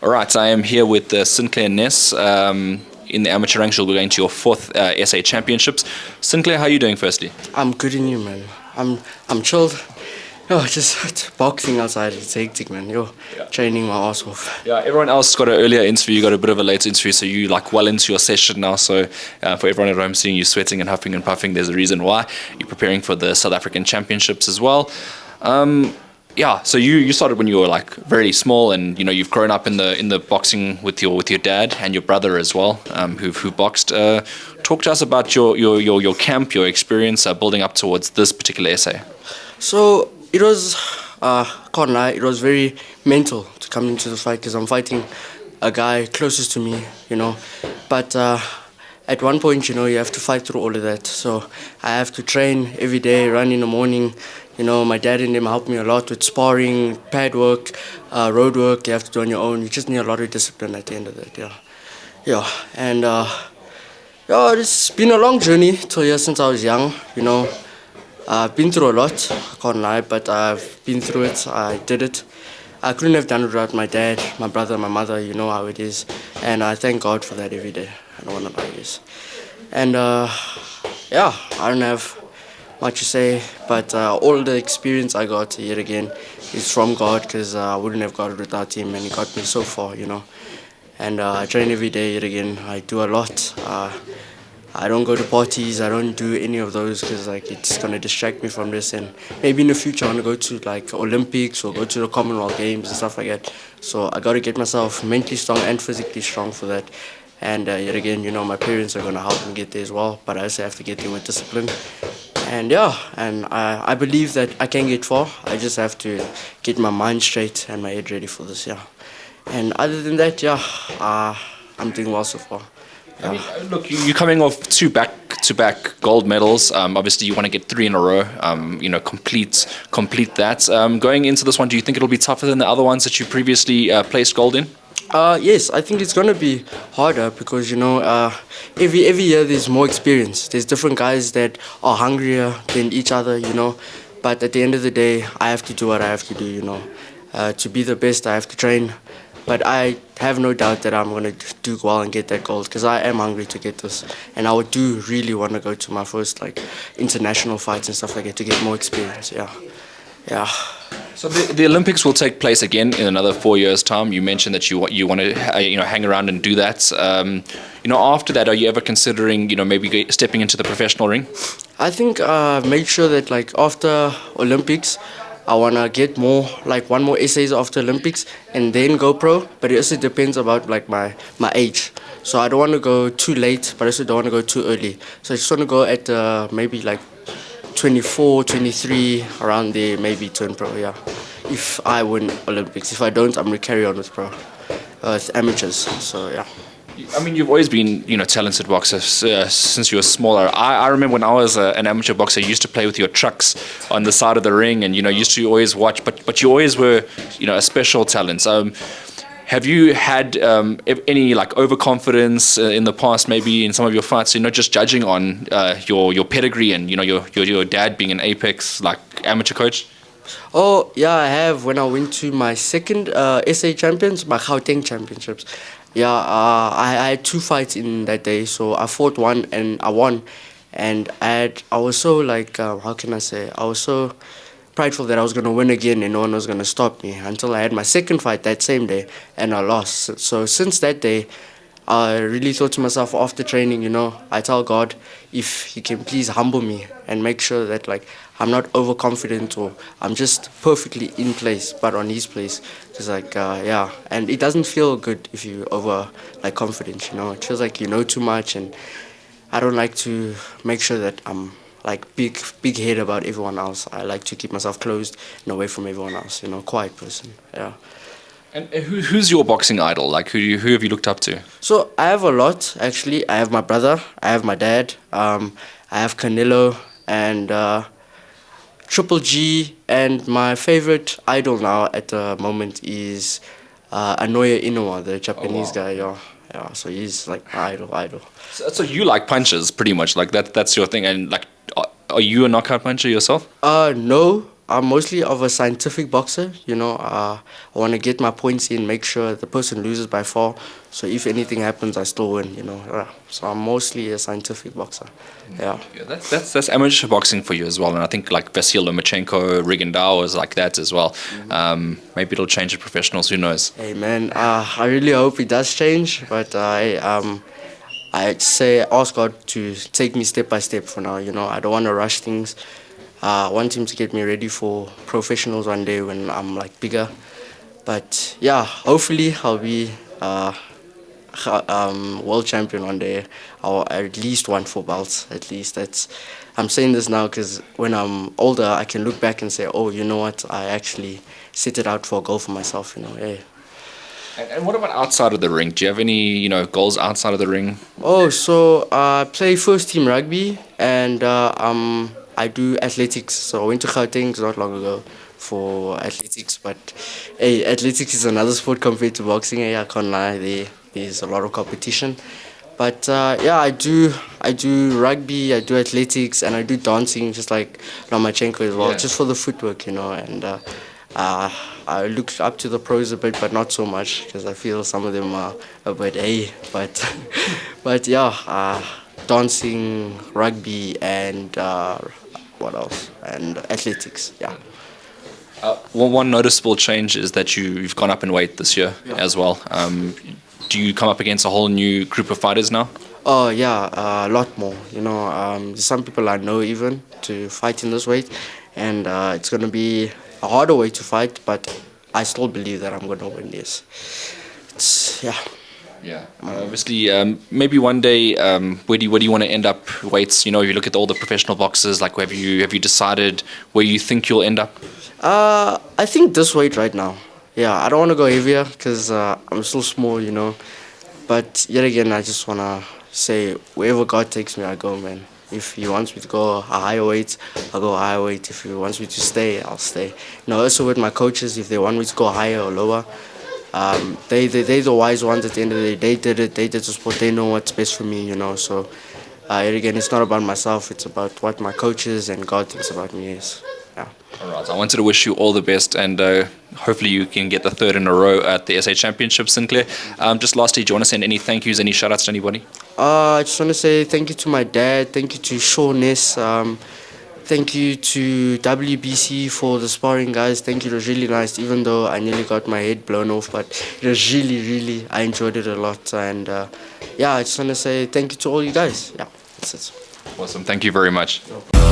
All right, I am here with Sinclair Ness. In the amateur ranks, you'll be going to your fourth SA Championships. Sinclair, how are you doing firstly? I'm good in you, man. I'm chilled. Just boxing outside, it's hectic, man. Training my ass off. Yeah, everyone else got an earlier interview, you got a bit of a late interview, so you like well into your session now. So for everyone at home seeing you sweating and huffing and puffing, there's a reason why. You're preparing for the South African Championships as well. So you started when you were like very small, and you've grown up in the boxing with your dad and your brother as well, who boxed. Talk to us about your camp, your experience building up towards this particular essay. So it was, can't lie, it was very mental to come into the fight because I'm fighting a guy closest to me, But at one point, you have to fight through all of that. So I have to train every day, run in the morning. My dad and them helped me a lot with sparring, pad work, road work. You have to do on your own. You just need a lot of discipline at the end of that, And it's been a long journey till here since I was young, I've been through a lot, I can't lie, but I've been through it. I did it. I couldn't have done it without my dad, my brother, my mother. You know how it is. And I thank God for that every day. I don't want to lie, yes. And I don't have much to say, but all the experience I got yet again is from God, because I wouldn't have got it without Him, and He got me so far, And I train every day yet again. I do a lot. I don't go to parties. I don't do any of those because it's gonna distract me from this. And maybe in the future I wanna go to Olympics or go to the Commonwealth Games and stuff like that. So I gotta get myself mentally strong and physically strong for that. And yet again, my parents are gonna help me get there as well. But I also have to get there with discipline. And I believe that I can get far. I just have to get my mind straight and my head ready for this. And other than that, I'm doing well so far. I mean, look, you're coming off two back-to-back gold medals. Obviously, you want to get 3 in a row. Complete that. Going into this one, do you think it'll be tougher than the other ones that you previously placed gold in? Yes, I think it's gonna be harder because every year there's more experience. There's different guys that are hungrier than each other. But at the end of the day, I have to do what I have to do. To be the best, I have to train. But I have no doubt that I'm going to do well and get that gold because I am hungry to get this. And I do really want to go to my first international fights and stuff like that to get more experience. Yeah. So the Olympics will take place again in another 4 years' time. You mentioned that you want to hang around and do that. After that, are you ever considering maybe stepping into the professional ring? I think make sure that after Olympics, I want to get more, one more essays after Olympics and then go pro. But it also depends about my age. So I don't want to go too late, but I also don't want to go too early. So I just want to go at maybe 24, 23, around there, maybe turn pro, if I win Olympics. If I don't, I'm going to carry on with pro, with amateurs, so yeah. I mean, you've always been, talented boxer since you were smaller. I remember when I was an amateur boxer, I used to play with your trucks on the side of the ring, and used to always watch. But you always were, a special talent. Have you had any overconfidence in the past, maybe in some of your fights? Just judging on your pedigree and your dad being an apex amateur coach. Oh yeah, I have. When I went to my second SA Champions, my Gauteng Championships. I had 2 fights in that day, so I fought one and I won. And I was so how can I say? I was so prideful that I was going to win again and no one was going to stop me until I had my second fight that same day and I lost. So since that day, I really thought to myself after training, I tell God if He can please humble me and make sure that I'm not overconfident or I'm just perfectly in place, but on His place. It's and it doesn't feel good if you over confident, It feels like you know too much, and I don't like to make sure that I'm big head about everyone else. I like to keep myself closed and away from everyone else, quiet person, And who's your boxing idol? Who have you looked up to? So I have a lot, actually. I have my brother, I have my dad, I have Canelo, and Triple G, and my favorite idol now at the moment is Anoya Inoue, the Japanese guy. Yeah, so he's my idol. So you like punches, pretty much. That's your thing. And are you a knockout puncher yourself? No, I'm mostly of a scientific boxer. I want to get my points in, make sure the person loses by 4. So if anything happens, I still win. So I'm mostly a scientific boxer. Yeah. Yeah, that's amateur boxing for you as well, and I think like Vasyl Lomachenko, Rigondeaux is like that as well. Maybe it'll change the professionals. Who knows? Hey man, I really hope it does change, but I'd say ask God to take me step by step for now. I don't want to rush things. I want him to get me ready for professionals one day when I'm like bigger. But yeah, hopefully I'll be world champion one day, or at least won 4 belts. At least I'm saying this now because when I'm older, I can look back and say, oh, you know what? I actually set it out for a goal for myself. Yeah. And what about outside of the ring? Do you have any goals outside of the ring? Oh, so I play first team rugby and I do athletics. So I went to Gauteng not long ago for athletics, but hey, athletics is another sport compared to boxing. I can't lie, there's a lot of competition. But yeah, I do rugby, I do athletics, and I do dancing, just like Lomachenko as well, Yeah. just for the footwork, and I look up to the pros a bit, but not so much because I feel some of them are a bit but but yeah, dancing, rugby, and what else? And athletics. Yeah. One noticeable change is that you've gone up in weight this year as well. Do you come up against a whole new group of fighters now? Oh yeah, a lot more. Some people I know even to fight in this weight, and it's gonna be a harder way to fight, but I still believe that I'm gonna win this. Yeah. Yeah. Obviously, maybe one day, where do you want to end up weights? If you look at all the professional boxers, like have you decided where you think you'll end up? I think this weight right now. Yeah, I don't want to go heavier because I'm still small, But yet again, I just want to say wherever God takes me, I go, man. If He wants me to go a higher weight, I'll go a higher weight. If He wants me to stay, I'll stay. Also with my coaches, if they want me to go higher or lower, they're the wise ones at the end of the day. They did it. They did the sport. They know what's best for me, So yet again, it's not about myself. It's about what my coaches and God thinks about me is. Yeah. All right. I wanted to wish you all the best, and hopefully you can get the 3rd in a row at the SA Championship, Sinclair. Just lastly, do you want to send any thank yous, any shout outs to anybody? I just want to say thank you to my dad. Thank you to Sinclair Ness. Thank you to WBC for the sparring, guys. Thank you. It was really nice, even though I nearly got my head blown off. But it was really, I enjoyed it a lot. And yeah, I just want to say thank you to all you guys. Yeah, that's it. Awesome. Thank you very much. No problem.